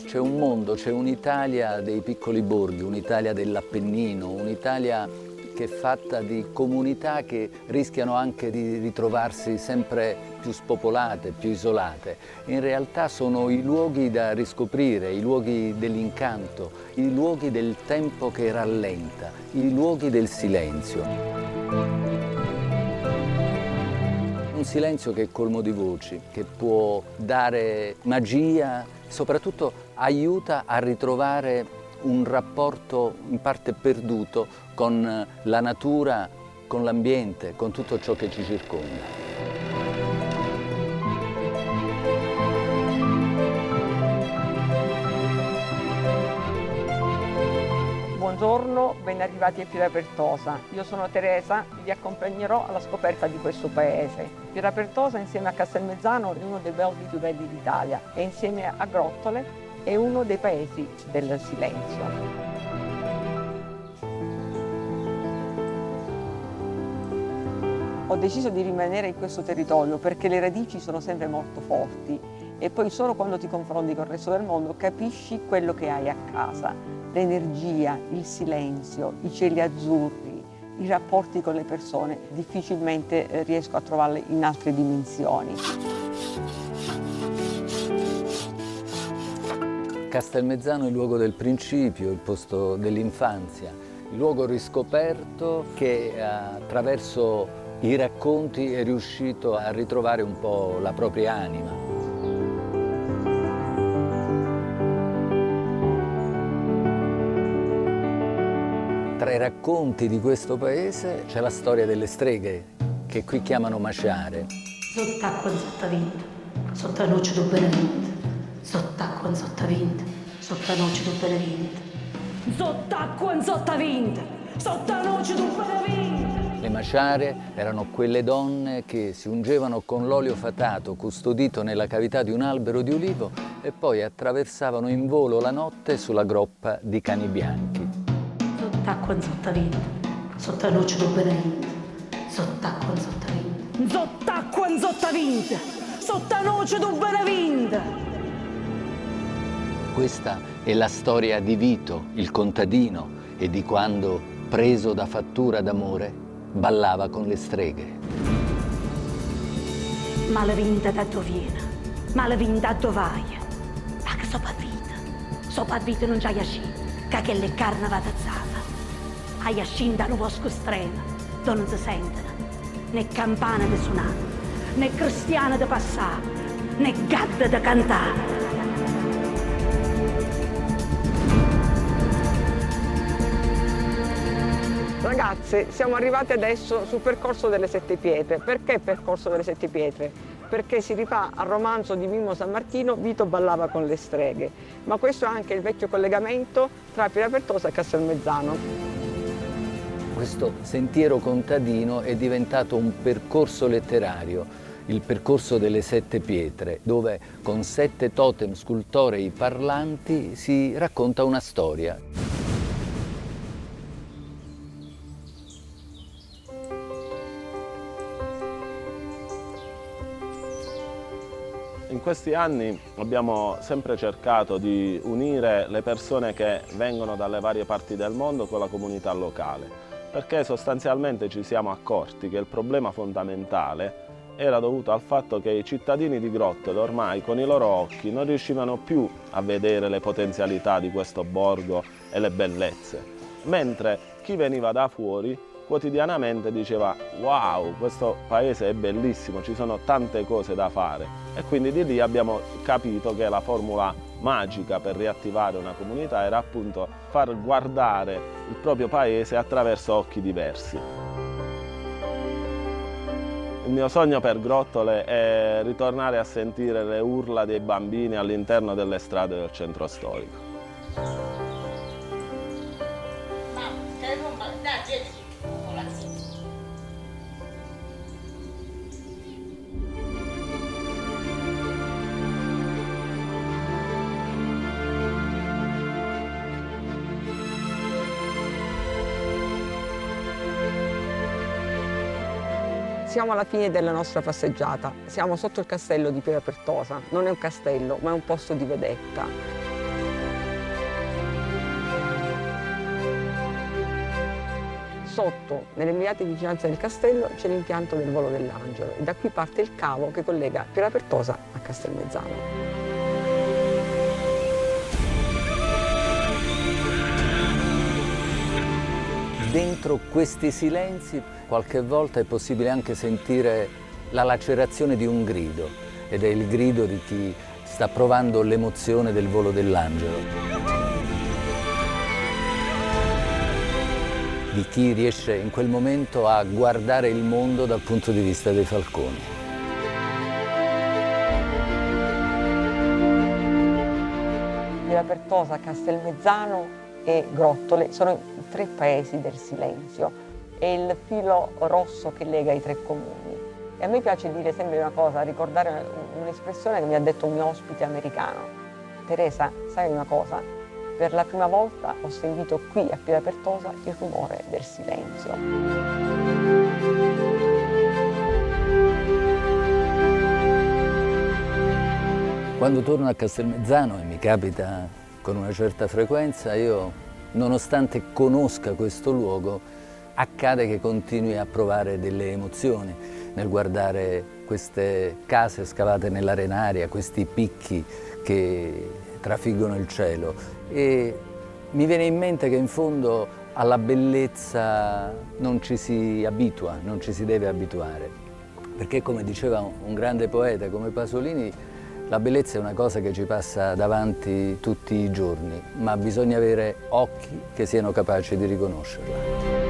C'è un mondo, c'è un'Italia dei piccoli borghi, un'Italia dell'Appennino, un'Italia che è fatta di comunità che rischiano anche di ritrovarsi sempre più spopolate, più isolate. In realtà sono i luoghi da riscoprire, i luoghi dell'incanto, i luoghi del tempo che rallenta, i luoghi del silenzio. Un silenzio che è colmo di voci, che può dare magia, soprattutto aiuta a ritrovare un rapporto in parte perduto con la natura, con l'ambiente, con tutto ciò che ci circonda. Buongiorno, ben arrivati a Pietrapertosa. Io sono Teresa e vi accompagnerò alla scoperta di questo paese. Pietrapertosa insieme a Castelmezzano è uno dei borghi più belli d'Italia e insieme a Grottole è uno dei paesi del silenzio. Ho deciso di rimanere in questo territorio perché le radici sono sempre molto forti e poi solo quando ti confronti con il resto del mondo capisci quello che hai a casa, l'energia, il silenzio, i cieli azzurri, i rapporti con le persone. Difficilmente riesco a trovarle in altre dimensioni. Castelmezzano è il luogo del principio, il posto dell'infanzia, il luogo riscoperto che attraverso i racconti è riuscito a ritrovare un po' la propria anima. Tra i racconti di questo paese c'è la storia delle streghe, che qui chiamano maciare. Sott'acqua in sottavinto, sotto la noce do Benevento. Sott'acqua in sottavinto, sotto la noce do Benevento. Sott'acqua in sottavinto, sotto la noce do Benevento. Le maciare erano quelle donne che si ungevano con l'olio fatato custodito nella cavità di un albero di ulivo e poi attraversavano in volo la notte sulla groppa di cani bianchi. Sott'acqua in sottavinto, sotto la noce do Benevento. Sott'acqua in sottavinto. Sott'acqua in sottavinto, sotto la noce do Benevento. Questa è la storia di Vito, il contadino, e di quando, preso da fattura d'amore, ballava con le streghe. Malavinta da dove viene, malavinta da dove vai. Ma che sopravvita non c'hai ascina, che le carne va tazzata. Hai ascina da un bosco estremo, dove non si sentono né campane da suonare, né cristiane da passare, né gatte da cantare. Ragazze, siamo arrivati adesso sul percorso delle Sette Pietre. Perché percorso delle Sette Pietre? Perché si rifà al romanzo di Mimmo Sammartino Vito ballava con le streghe, ma questo è anche il vecchio collegamento tra Pietrapertosa e Castelmezzano. Questo sentiero contadino è diventato un percorso letterario, il percorso delle Sette Pietre, dove con 7 totem scultorei parlanti si racconta una storia. In questi anni abbiamo sempre cercato di unire le persone che vengono dalle varie parti del mondo con la comunità locale, perché sostanzialmente ci siamo accorti che il problema fondamentale era dovuto al fatto che i cittadini di Grottole ormai con i loro occhi non riuscivano più a vedere le potenzialità di questo borgo e le bellezze, mentre chi veniva da fuori quotidianamente diceva wow, questo paese è bellissimo, ci sono tante cose da fare, e quindi di lì abbiamo capito che la formula magica per riattivare una comunità era appunto far guardare il proprio paese attraverso occhi diversi. Il mio sogno per Grottole è ritornare a sentire le urla dei bambini all'interno delle strade del centro storico. Siamo alla fine della nostra passeggiata, siamo sotto il castello di Pietrapertosa. Non è un castello, ma è un posto di vedetta. sotto, nelle immediate vicinanze del castello, c'è l'impianto del Volo dell'Angelo e da qui parte il cavo che collega Piera Pertosa a Castelmezzano. Dentro questi silenzi qualche volta è possibile anche sentire la lacerazione di un grido, ed è il grido di chi sta provando l'emozione del volo dell'angelo, di chi riesce in quel momento a guardare il mondo dal punto di vista dei falconi. Piera Pertosa, Castelmezzano e Grottole sono i tre paesi del silenzio, è il filo rosso che lega i tre comuni. E a me piace dire sempre una cosa, ricordare un'espressione che mi ha detto un mio ospite americano. Teresa, sai una cosa? Per la prima volta ho sentito qui a Piera Pertosa il rumore del silenzio. Quando torno a Castelmezzano, e mi capita con una certa frequenza, io, nonostante conosca questo luogo, accade che continui a provare delle emozioni nel guardare queste case scavate nell'arenaria, questi picchi che trafiggono il cielo. E mi viene in mente che in fondo alla bellezza non ci si abitua, non ci si deve abituare. Perché, come diceva un grande poeta come Pasolini, la bellezza è una cosa che ci passa davanti tutti i giorni, ma bisogna avere occhi che siano capaci di riconoscerla.